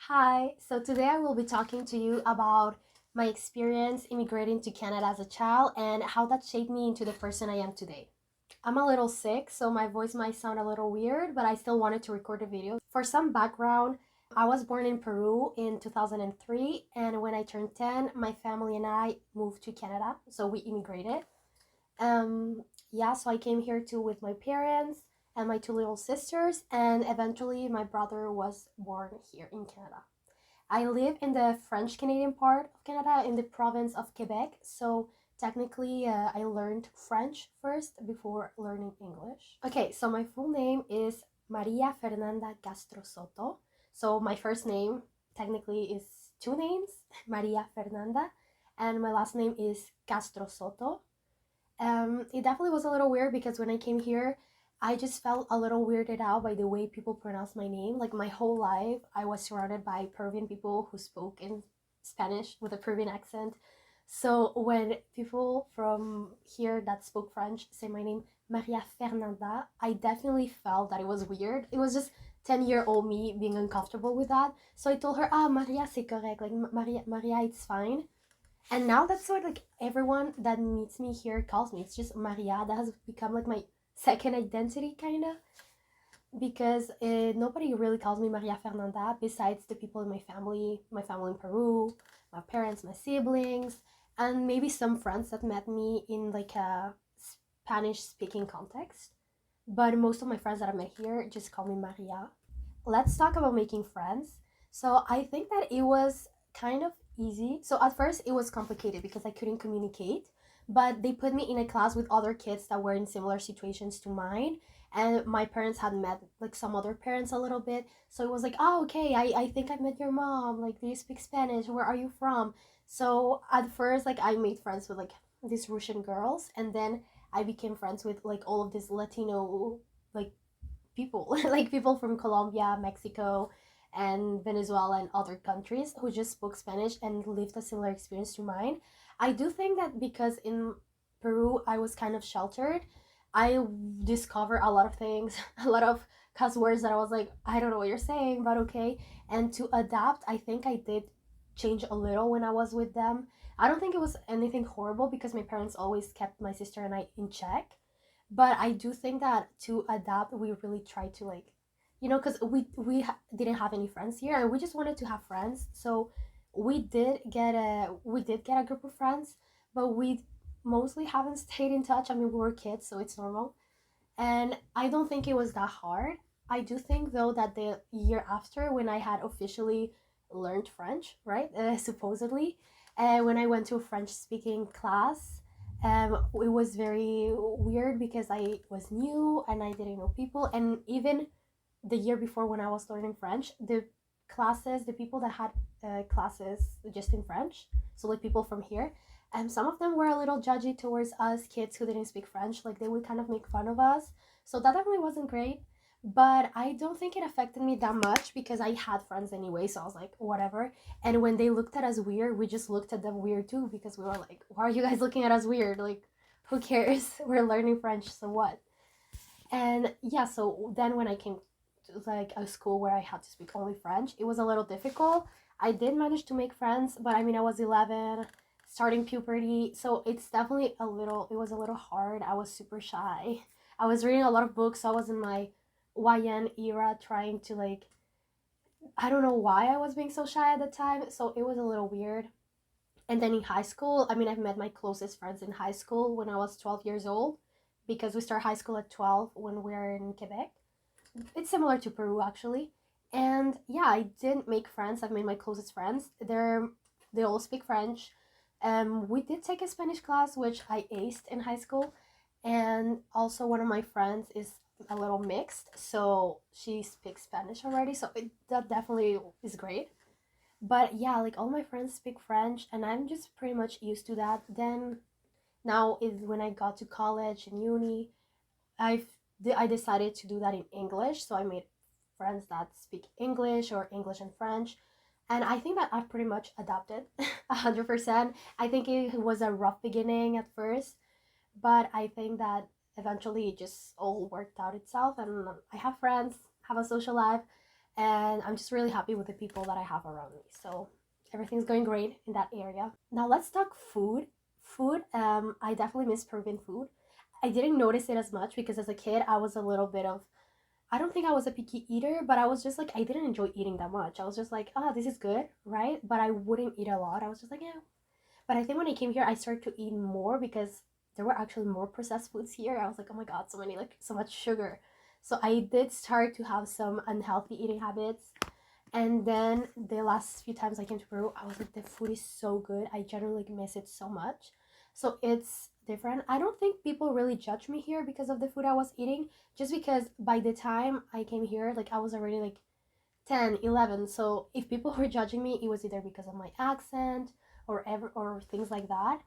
Hi, so today I will be talking to you about my experience immigrating to Canada as a child and how that shaped me into the person I am today. I'm a little sick, so my voice might sound a little weird, but I still wanted to record a video. For some background, I was born in Peru in 2003, and when I turned 10, my family and I moved to Canada, so we immigrated. Um, yeah, so I came here too with my parents and my two little sisters, and eventually my brother was born here in Canada. I live in the French Canadian part of Canada in the province of Quebec, so technically I learned French first before learning English. Okay, so my full name is Maria Fernanda Castro Soto. So my first name technically is two names, Maria Fernanda, and my last name is Castro Soto. It definitely was a little weird because when I came here, I just felt a little weirded out by the way people pronounce my name. Like my whole life, I was surrounded by Peruvian people who spoke in Spanish with a Peruvian accent. So when people from here that spoke French say my name, Maria Fernanda, I definitely felt that it was weird. It was just 10-year-old me being uncomfortable with that. So I told her, Maria, c'est correct. Like, Maria, it's fine. And now that's what like everyone that meets me here calls me. It's just Maria. That has become like my second identity, kind of, because nobody really calls me Maria Fernanda besides the people in my family in Peru, my parents, my siblings, and maybe some friends that met me in like a Spanish speaking context. But most of my friends that I met here just call me Maria. Let's talk about making friends. So I think that it was kind of easy. So at first it was complicated because I couldn't communicate, but they put me in a class with other kids that were in similar situations to mine. And my parents had met like some other parents a little bit. So it was like, oh, okay, I think I met your mom. Like, do you speak Spanish? Where are you from? So at first, like, I made friends with like these Russian girls. And then I became friends with like all of these Latino like people, like people from Colombia, Mexico, and Venezuela and other countries who just spoke Spanish and lived a similar experience to mine. I do think that because in Peru I was kind of sheltered, I discovered a lot of things, a lot of cuss words that I was like, I don't know what you're saying, but okay. And to adapt, I think I did change a little when I was with them. I don't think it was anything horrible because my parents always kept my sister and I in check, but I do think that to adapt we really tried to like, because didn't have any friends here and we just wanted to have friends. So we did get a group of friends, but we mostly haven't stayed in touch. I mean, we were kids, so it's normal, and I don't think it was that hard. I do think though that the year after, when I had officially learned French, right, supposedly, when I went to a French speaking class, it was very weird because I was new and I didn't know people. And even the year before, when I was learning French, the people that had classes just in French, so like people from here, some of them were a little judgy towards us kids who didn't speak French. Like they would kind of make fun of us. So that definitely wasn't great. But I don't think it affected me that much because I had friends anyway. So I was like, whatever. And when they looked at us weird, we just looked at them weird too because we were like, why are you guys looking at us weird? Like, who cares? We're learning French, so what? And yeah, so then when I came to like a school where I had to speak only French, it was a little difficult. I did manage to make friends, but I mean, I was 11, starting puberty, so it was a little hard. I was super shy. I was reading a lot of books. So I was in my YN era trying to like, I don't know why I was being so shy at the time, so it was a little weird. And then in high school, I mean, I've met my closest friends in high school when I was 12 years old because we start high school at 12 when we're in Quebec. It's similar to Peru actually. And yeah, I didn't make friends. I've made my closest friends. They all speak French. We did take a Spanish class, which I aced in high school. And also one of my friends is a little mixed, so she speaks Spanish already. So that definitely is great. But yeah, like all my friends speak French, and I'm just pretty much used to that. Then now is when I got to college and uni, I I decided to do that in English. So I made friends that speak English or English and French, and I think that I've pretty much adapted 100%. I think it was a rough beginning at first, but I think that eventually it just all worked out itself, and I have friends, have a social life, and I'm just really happy with the people that I have around me. So everything's going great in that area. Now let's talk food. I definitely miss Peruvian food. I didn't notice it as much because as a kid I was a little bit of, I don't think I was a picky eater, but I was just like, I didn't enjoy eating that much. I was just like, oh, this is good, right? But I wouldn't eat a lot. I was just like, yeah. But I think when I came here, I started to eat more because there were actually more processed foods here. I was like, oh my God, so many, like so much sugar. So I did start to have some unhealthy eating habits. And then the last few times I came to Peru, I was like, the food is so good. I generally like, miss it so much. So it's different. I don't think people really judge me here because of the food I was eating, just because by the time I came here, like I was already like 10, 11. So if people were judging me, it was either because of my accent or things like that.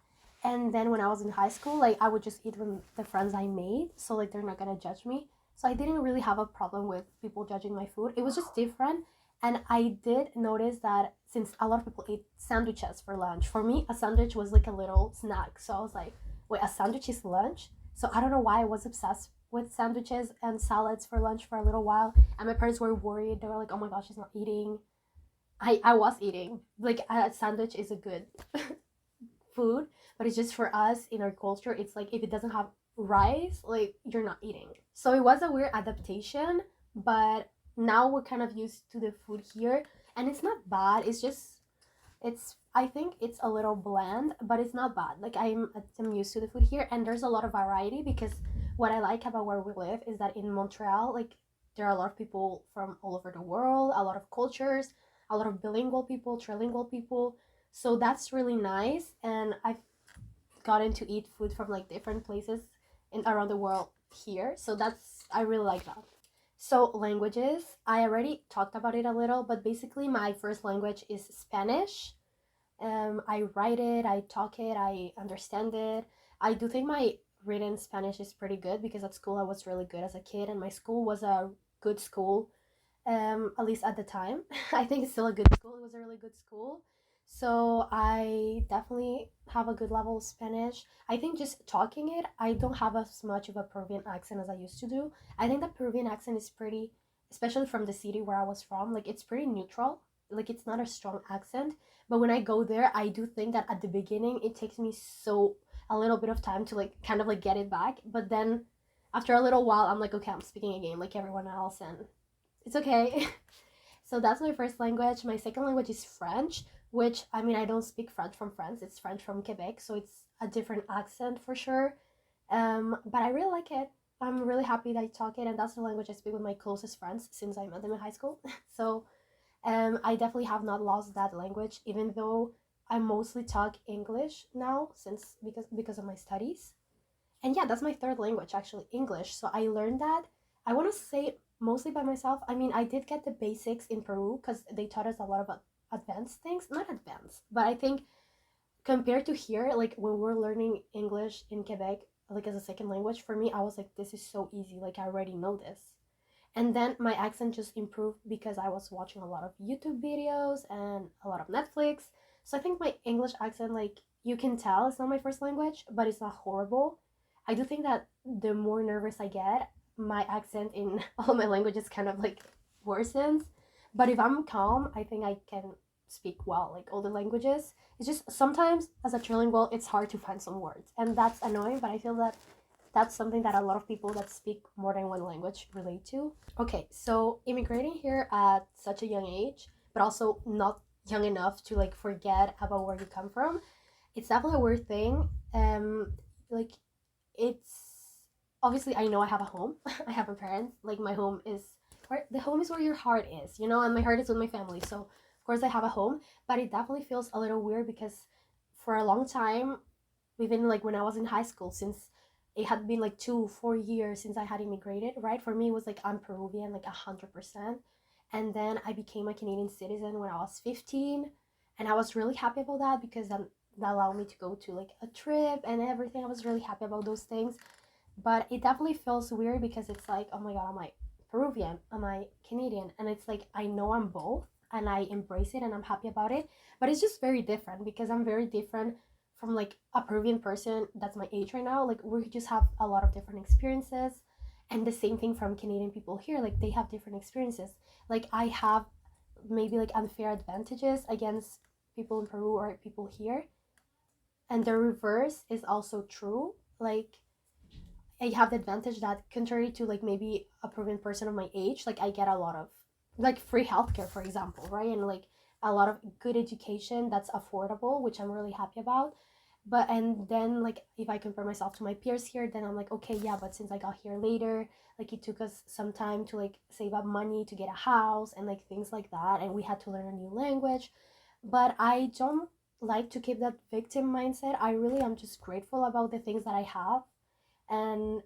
And then when I was in high school, like I would just eat with the friends I made, so like they're not gonna judge me. So I didn't really have a problem with people judging my food. It was just different. And I did notice that since a lot of people eat sandwiches for lunch, for me a sandwich was like a little snack. So I was like, wait, a sandwich is lunch? So I don't know why I was obsessed with sandwiches and salads for lunch for a little while. And my parents were worried. They were like, oh my gosh, she's not eating. I was eating. Like a sandwich is a good food, but it's just for us in our culture, it's like if it doesn't have rice, like you're not eating. So it was a weird adaptation, but now we're kind of used to the food here, and it's not bad. It's just, it's, I think it's a little bland, but it's not bad. Like I'm used to the food here, and there's a lot of variety because what I like about where we live is that in Montreal, like there are a lot of people from all over the world, a lot of cultures, a lot of bilingual people, trilingual people. So that's really nice, and I've gotten to eat food from like different places in around the world here. So that's, I really like that. So languages, I already talked about it a little, but basically my first language is Spanish. I write it, I talk it, I understand it. I do think my written Spanish is pretty good because at school I was really good as a kid, and my school was a good school, at least at the time. I think it's still a good school. It was a really good school. So I definitely have a good level of Spanish. I think just talking it, I don't have as much of a Peruvian accent as I used to do. I think the Peruvian accent is pretty, especially from the city where I was from, like it's pretty neutral. Like it's not a strong accent. But when I go there, I do think that at the beginning it takes me so a little bit of time to like kind of like get it back. But then after a little while, I'm like, okay, I'm speaking again like everyone else, and it's okay. So that's my first language. My second language is French, which I mean, I don't speak French from France. It's French from Quebec, so it's a different accent for sure. But I really like it. I'm really happy that I talk it, and that's the language I speak with my closest friends since I met them in high school. So I definitely have not lost that language, even though I mostly talk English now since because of my studies. And yeah, that's my third language actually, English. So I learned that, I want to say, mostly by myself. I mean, I did get the basics in Peru because they taught us a lot of advanced things. Not advanced, but I think compared to here, like when we're learning English in Quebec, like as a second language, for me, I was like, this is so easy. Like I already know this. And then my accent just improved because I was watching a lot of YouTube videos and a lot of Netflix. So I think my English accent, like you can tell it's not my first language, but it's not horrible. I do think that the more nervous I get, my accent in all my languages kind of like worsens. But if I'm calm, I think I can speak well, like all the languages. It's just sometimes as a trilingual, it's hard to find some words, and that's annoying. But I feel that that's something that a lot of people that speak more than one language relate to. Okay, so immigrating here at such a young age, but also not young enough to like forget about where you come from, it's definitely a weird thing. Like it's obviously, I know I have a home. I have a parent. Like my home is where the home is where your heart is, you know, and my heart is with my family. So of course I have a home, but it definitely feels a little weird because for a long time, even like when I was in high school, since it had been like 2 4 years since I had immigrated, right? For me, it was like I'm Peruvian, like 100%. And then I became a Canadian citizen when I was 15, and I was really happy about that because that allowed me to go to like a trip and everything. I was really happy about those things. But it definitely feels weird because it's like, oh my God, am I Peruvian? Am I Canadian? And it's like, I know I'm both and I embrace it and I'm happy about it. But it's just very different because I'm very different from like a Peruvian person that's my age right now. Like we just have a lot of different experiences. And the same thing from Canadian people here, like they have different experiences. Like I have maybe like unfair advantages against people in Peru or people here, and the reverse is also true. Like I have the advantage that contrary to like maybe a Peruvian person of my age, like I get a lot of like free healthcare, for example, right? And like a lot of good education that's affordable, which I'm really happy about. But and then like if I compare myself to my peers here, then I'm like, okay, yeah, but since I got here later, like it took us some time to like save up money to get a house and like things like that, and we had to learn a new language. But I don't like to keep that victim mindset. I really am just grateful about the things that I have, and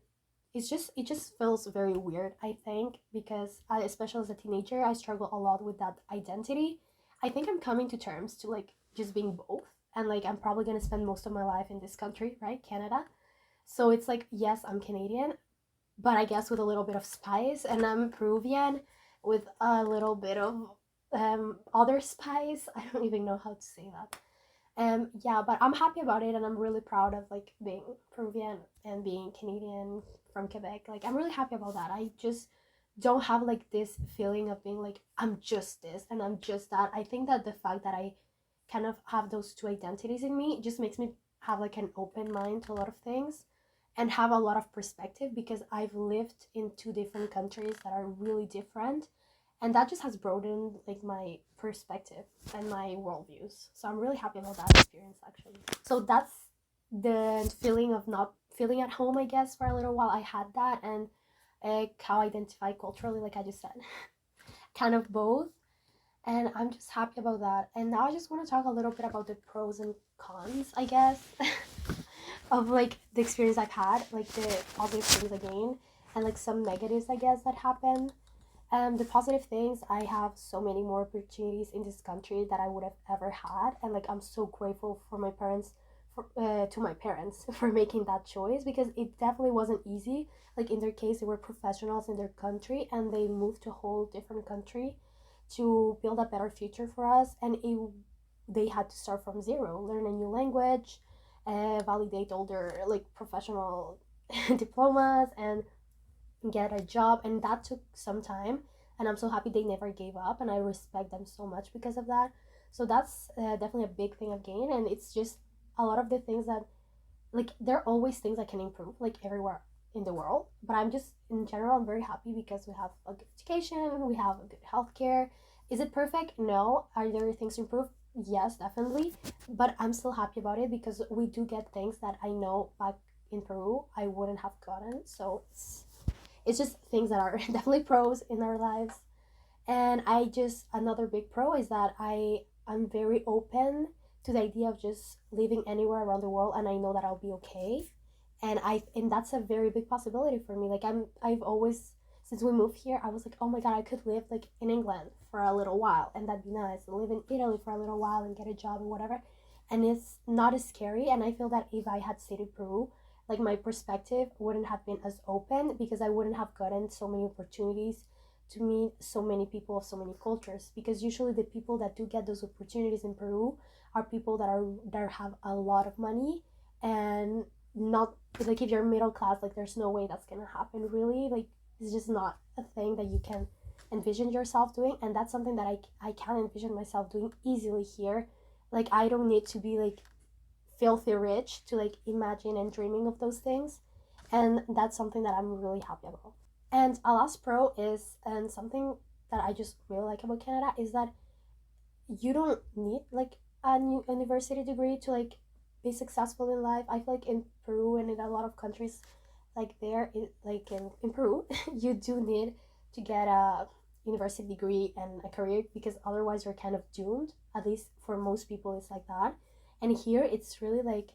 it just feels very weird, I think, because I, especially as a teenager, I struggle a lot with that identity. I think I'm coming to terms to like just being both, and like I'm probably going to spend most of my life in this country, right, Canada. So it's like, yes, I'm Canadian, but I guess with a little bit of spice, and I'm Peruvian with a little bit of other spice. I don't even know how to say that. Yeah, but I'm happy about it, and I'm really proud of like being Peruvian and being Canadian from Quebec. Like I'm really happy about that. I just don't have like this feeling of being like I'm just this and I'm just that. I think that the fact that I kind of have those two identities in me just makes me have like an open mind to a lot of things and have a lot of perspective, because I've lived in two different countries that are really different, and that just has broadened like my perspective and my worldviews. So I'm really happy about that experience actually. So that's the feeling of not feeling at home, I guess, for a little while. I had that, and how I identify culturally, like I just said, kind of both. And I'm just happy about that. And now I just want to talk a little bit about the pros and cons, I guess, of like the experience I've had, like the positive things again, and like some negatives, I guess, that happen. The positive things, I have so many more opportunities in this country that I would have ever had, and like I'm so grateful for my parents, to my parents for making that choice, because it definitely wasn't easy. Like in their case, they were professionals in their country, and they moved to a whole different country to build a better future for us, and they had to start from zero, learn a new language, validate all their like professional diplomas, and get a job, and that took some time, and I'm so happy they never gave up, and I respect them so much because of that. So that's definitely a big thing again, and it's just a lot of the things that like there are always things I can improve like everywhere in the world, but I'm just in general I'm very happy because we have a good education, we have a good healthcare. Is it perfect? No. Are there things to improve? Yes, definitely, but I'm still happy about it because we do get things that I know back in Peru I wouldn't have gotten. So it's just things that are definitely pros in our lives. And I just, another big pro is that I'm very open to the idea of just living anywhere around the world, and I know that I'll be okay. And that's a very big possibility for me. Like I've always, since we moved here, I was like, oh my god, I could live like in England for a little while, and that'd be nice, and live in Italy for a little while and get a job and whatever. And it's not as scary, and I feel that if I had stayed in Peru, like my perspective wouldn't have been as open, because I wouldn't have gotten so many opportunities to meet so many people of so many cultures, because usually the people that do get those opportunities in Peru are people that have a lot of money, and not like if you're middle class, like there's no way that's gonna happen really. Like it's just not a thing that you can envision yourself doing, and that's something that I can envision myself doing easily here. Like I don't need to be like filthy rich to like imagine and dreaming of those things, and that's something that I'm really happy about. And a last pro is, and something that I just really like about Canada, is that you don't need like a new university degree to like be successful in life. I feel like in Peru and in a lot of countries like there like in Peru you do need to get a university degree and a career, because otherwise you're kind of doomed. At least for most people it's like that. And here it's really like,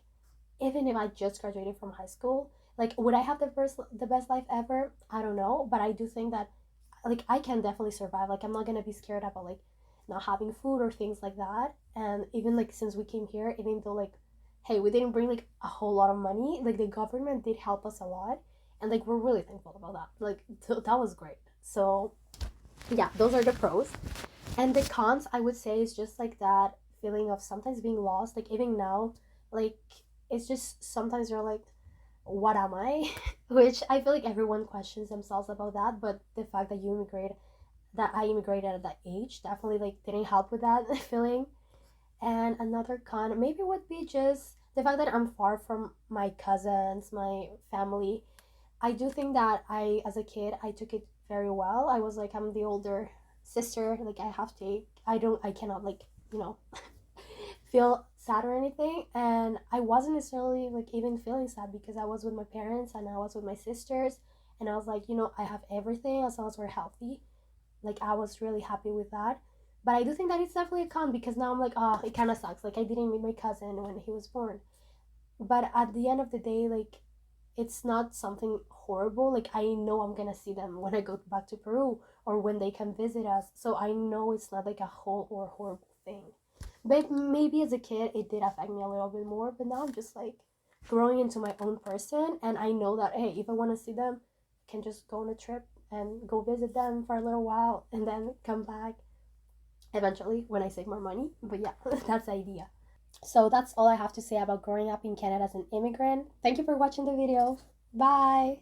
even if I just graduated from high school, like would I have the best life ever? I don't know, but I do think that like I can definitely survive. Like I'm not gonna be scared about like not having food or things like that. And even like since we came here, even though like hey, we didn't bring like a whole lot of money, like the government did help us a lot, and like we're really thankful about that. Like that was great. So yeah, those are the pros. And the cons, I would say, is just like that feeling of sometimes being lost. Like even now, like it's just sometimes you're like, what am I? Which I feel like everyone questions themselves about that, but the fact that I immigrated at that age definitely like didn't help with that feeling. And another con maybe would be just the fact that I'm far from my cousins, my family. I do think that as a kid, I took it very well. I was like, I'm the older sister. Like, I cannot, like, you know, feel sad or anything. And I wasn't necessarily, like, even feeling sad because I was with my parents and I was with my sisters. And I was like, I have everything as long as we're healthy. Like, I was really happy with that. But I do think that it's definitely a con because now I'm like, oh, it kind of sucks. Like, I didn't meet my cousin when he was born. But at the end of the day, like, it's not something horrible. Like, I know I'm gonna see them when I go back to Peru or when they come visit us. So I know it's not like a whole or horrible thing. But maybe as a kid it did affect me a little bit more. But now I'm just like growing into my own person, and I know that hey, if I want to see them, I can just go on a trip and go visit them for a little while and then come back eventually when I save more money. But yeah, that's the idea. So that's all I have to say about growing up in Canada as an immigrant. Thank you for watching the video. Bye!